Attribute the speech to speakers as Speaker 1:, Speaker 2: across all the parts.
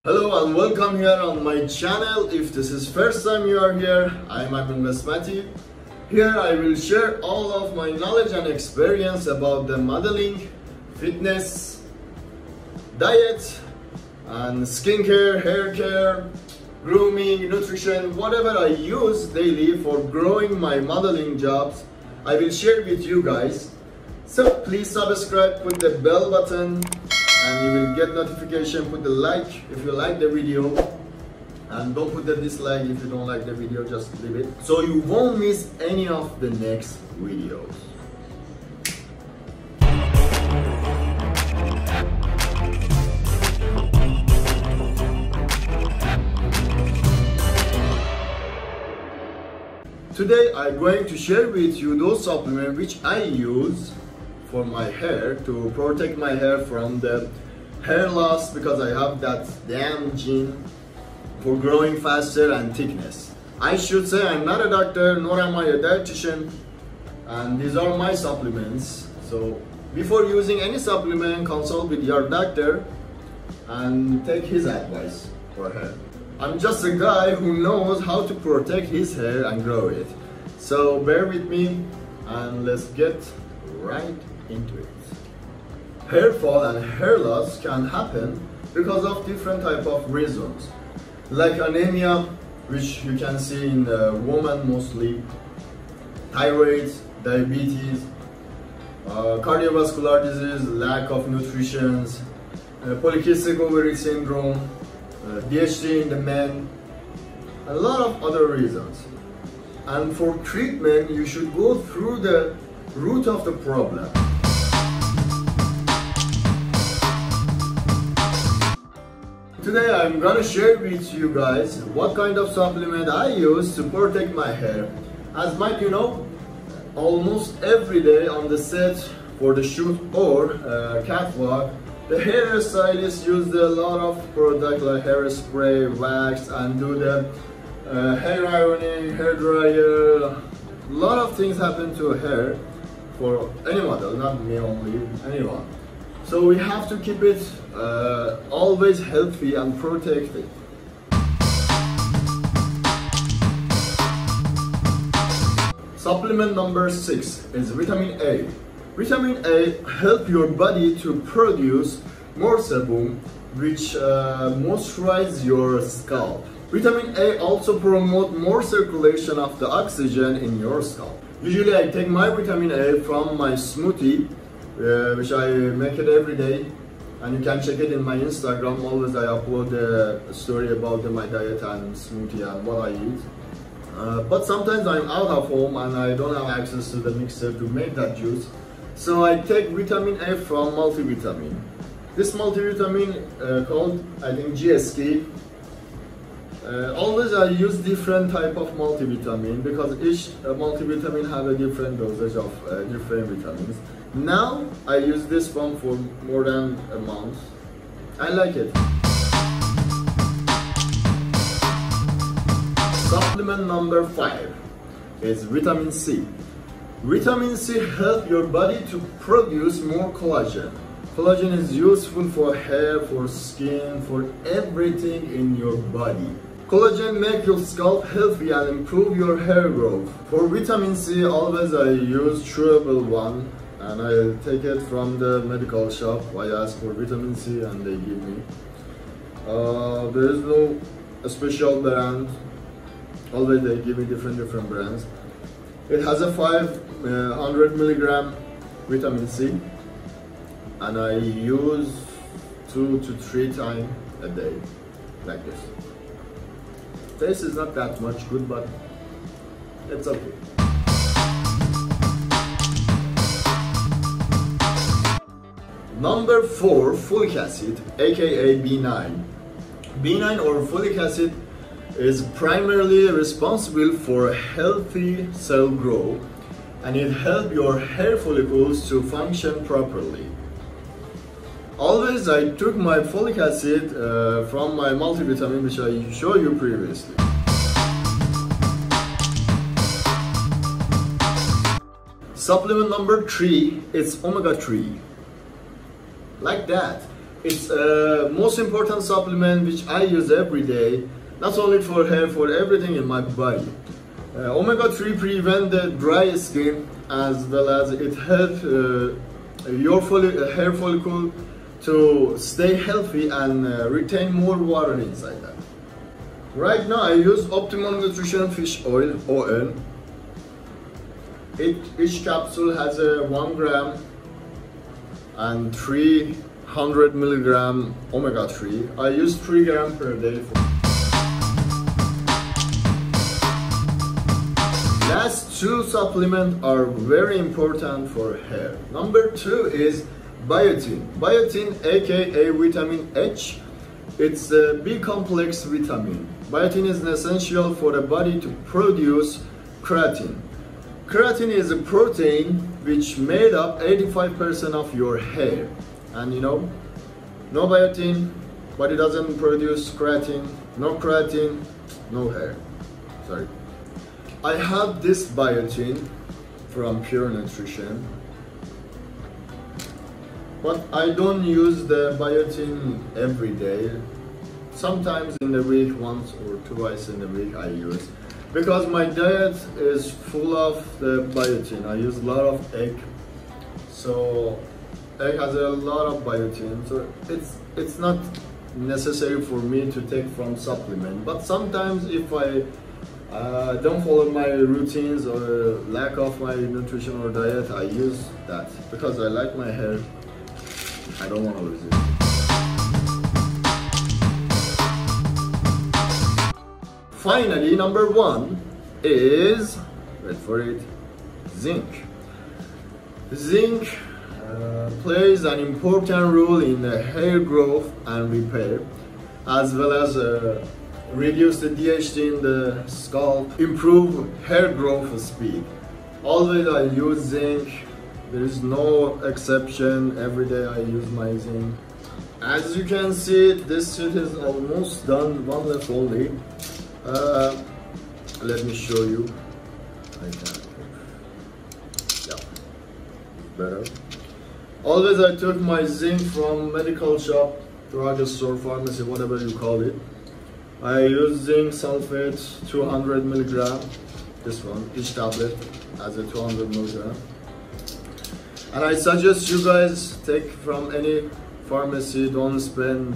Speaker 1: Hello and welcome here on my channel. If this is first time you are here, I'm Amin Ghesmati. Here I will share all of my knowledge and experience about the modeling, fitness, diet, and skincare, hair care, grooming, nutrition, whatever I use daily for growing my modeling jobs, I will share with you guys. So please subscribe, put the bell button, and you will get notification. Put the like if you like the video, and don't put the dislike if you don't like the video, just leave it so you won't miss any of the next videos. Today I'm going to share with you those supplements which I use for my hair to protect my hair from the hair loss, because I have that damn gene for growing faster and thickness. I should say I'm not a doctor, nor am I a dietitian, and these are my supplements. So before using any supplement, consult with your doctor and take his advice for hair. I'm just a guy who knows how to protect his hair and grow it. So bear with me and let's get right into it. Hair fall and hair loss can happen because of different type of reasons, like anemia, which you can see in the woman mostly, thyroid, diabetes, cardiovascular disease, lack of nutrition, polycystic ovary syndrome, DHT in the men, a lot of other reasons. And for treatment, you should go through the root of the problem. Today I'm gonna share with you guys what kind of supplement I use to protect my hair. As might you know, almost every day on the set for the shoot or catwalk, the hairstylists use a lot of products like hairspray, wax, and do the hair ironing, hair dryer. A lot of things happen to hair for any model, not me only, anyone. So we have to keep it always healthy and protected. Supplement number 6 is vitamin A. Vitamin A helps your body to produce more sebum, which moisturizes your scalp. Vitamin A also promotes more circulation of the oxygen in your scalp. Usually I take my vitamin A from my smoothie, which I make it every day, and you can check it in my Instagram. Always I upload a story about my diet and smoothie and what I eat. But sometimes I'm out of home and I don't have access to the mixer to make that juice. So I take vitamin A from multivitamin. This multivitamin called, I think, GSK. Always I use different type of multivitamin because each multivitamin have a different dosage of different vitamins. Now I use this one for more than a month. I like it. Supplement number 5 is vitamin C. Vitamin C helps your body to produce more collagen. Collagen is useful for hair, for skin, for everything in your body. Collagen makes your scalp healthy and improve your hair growth. For vitamin C, always I use chewable one, and I take it from the medical shop. I ask for vitamin C and they give me. There is no special brand. Always they give me different brands. It has a 500 milligram vitamin C, and I use 2 to 3 times a day, like this. Taste is not that much good, but it's okay. Number 4, folic acid, aka B9. B9 or folic acid is primarily responsible for healthy cell growth, and it helps your hair follicles to function properly. Always I took my folic acid from my multivitamin, which I showed you previously. Supplement number 3 is omega-3. Like that. It's most important supplement which I use every day, not only for hair, for everything in my body. Omega-3 prevent the dry skin, as well as it helps your hair follicle to stay healthy and retain more water inside that. Right now I use Optimum Nutrition Fish Oil, ON. Each capsule has a 1 gram and 300 milligram omega-3. I use 3 grams per day. Last two supplements are very important for hair. Number 2 is Biotin. Biotin, aka vitamin H. It's a B complex vitamin. Biotin is essential for the body to produce keratin. Keratin is a protein which made up 85% of your hair. And you know, no biotin, body doesn't produce keratin. No keratin, no hair. Sorry. I have this Biotin from Pure Nutrition, but I don't use the Biotin every day. Sometimes in the week, once or twice in the week I use, because my diet is full of the Biotin. I use a lot of egg, so egg has a lot of Biotin, so it's not necessary for me to take from supplement. But sometimes if I don't follow my routines or lack of my nutrition or diet, I use that because I like my hair. I don't want to lose it. Finally, number 1 is, wait for it, zinc. Zinc plays an important role in the hair growth and repair, as well as reduce the DHT in the scalp, improve hair growth speed. Always I use zinc. There is no exception. Every day I use my zinc. As you can see, this sheet is almost done. One left only. Let me show you. Yeah, better. Always I took my zinc from medical shop, drugstore, pharmacy, whatever you call it. I use zinc sulfate 200 milligram. This one, each tablet has a 200 milligram. And I suggest you guys take from any pharmacy. Don't spend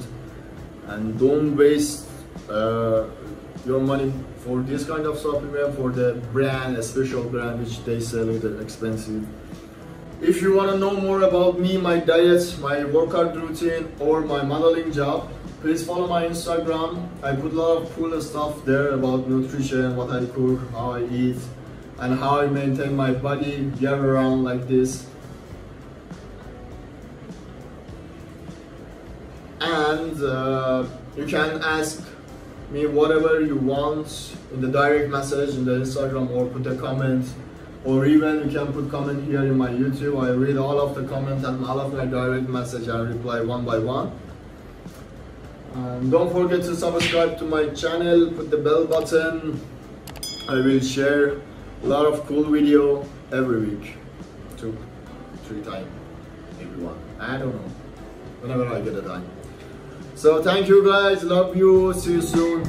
Speaker 1: and don't waste your money for this kind of supplement, for the brand, a special brand which they sell it expensive. If you want to know more about me, my diet, my workout routine, or my modeling job, please follow my Instagram. I put a lot of cool stuff there about nutrition, what I cook, how I eat, and how I maintain my body, get around like this. And you can ask me whatever you want in the direct message in the Instagram, or put a comment, or even you can put comment here in my YouTube. I read all of the comments and all of my direct message and reply one by one. And don't forget to subscribe to my channel, put the bell button. I will share a lot of cool video every week, 2-3 times, maybe 1, I don't know, whenever I get a time. So thank you guys, love you, see you soon.